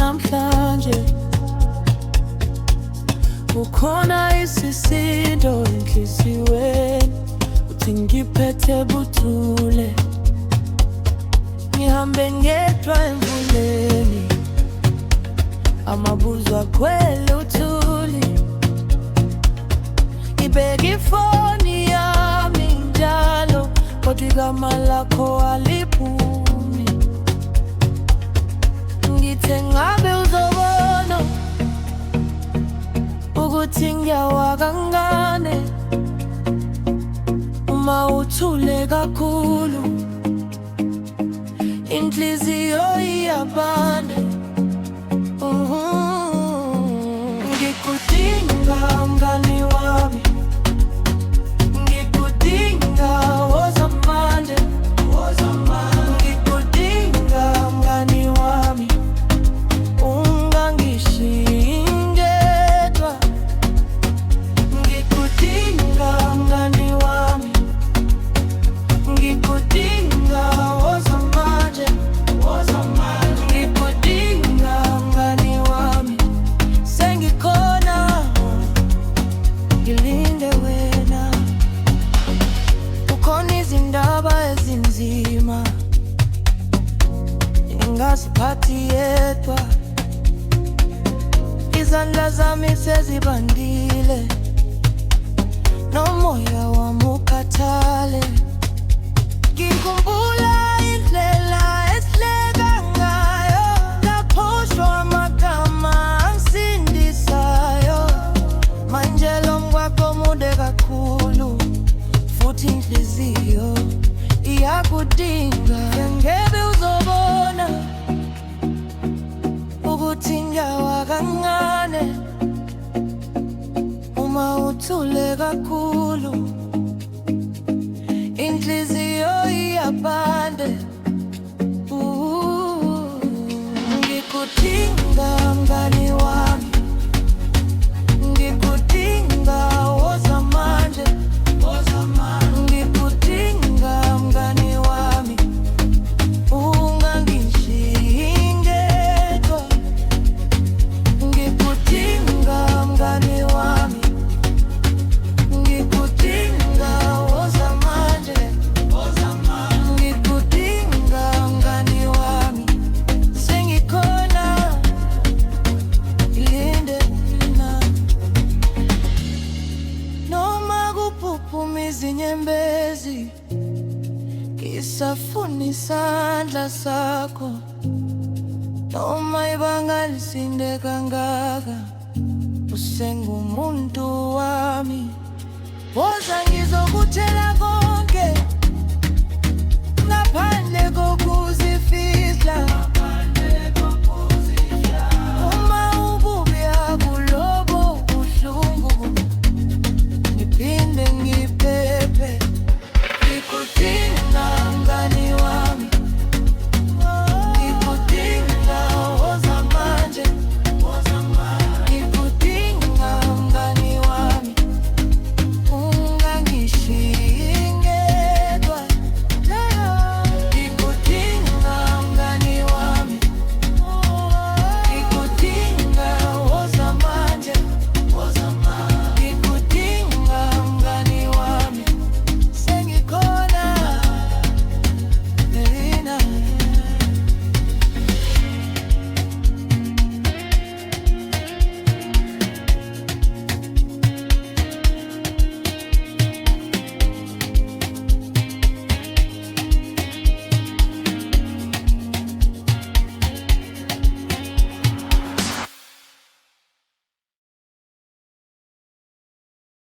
namhlanje. Ukhona isisindo enhliziyweni, uthi ngiphethe buthule, ngihambe ngedwa emvuleni, amabuzo agcwele uthuli. Ngibeka ifoni yami njalo, kodwa igama lakho aliphumi. Ngithe ngabe uzobona ukuthi ngiyawa kangane uma uthule kakhulu, inhliziyo iyabane. Ngikudinga mngani wami, ngikudinga wozamanje, ngikudinga mngani wami, ungangishiyi ngedwa. Ngikudinga mngani wami, ngikudinga wozamanje, ngikudinga mngani wami, sengikhona ngilinde wena. Kukhona izindaba ezinzima engaziphathi yedwa, izandla zami sezibandile, nomoya wami ukhathale. Ngikhumbula indlela esihleka ngayo, ngaphoshwa amagama angisindisayo. Manje lo mgwaqo mude kakhulu, futhi inhliziyo iyakudinga. Ngeke uzobona ukuthi ngiyawa kancane uma uthule kakhulu, inhliziyo iyabande. Ngikudinga mngani wami, ngikudinga wozamanje, ngikudinga mngani wami, ungangishiyi ngedwa. Ngikudinga mngani wami, ngikudinga wozamanje, ngikudinga mngani wami, sengikhona ngilinde mina. Noma kuphuphuma izinyembezi, ngisafuna isandla sakho. Noma ibanga lisinde kangaka, usengumuntu wami. Woza ngizokutshela konke ngaphandle kokuzifihla. Uma ububi akulobo buhlungu, ngiphinde ngiphephe. Ngikudinga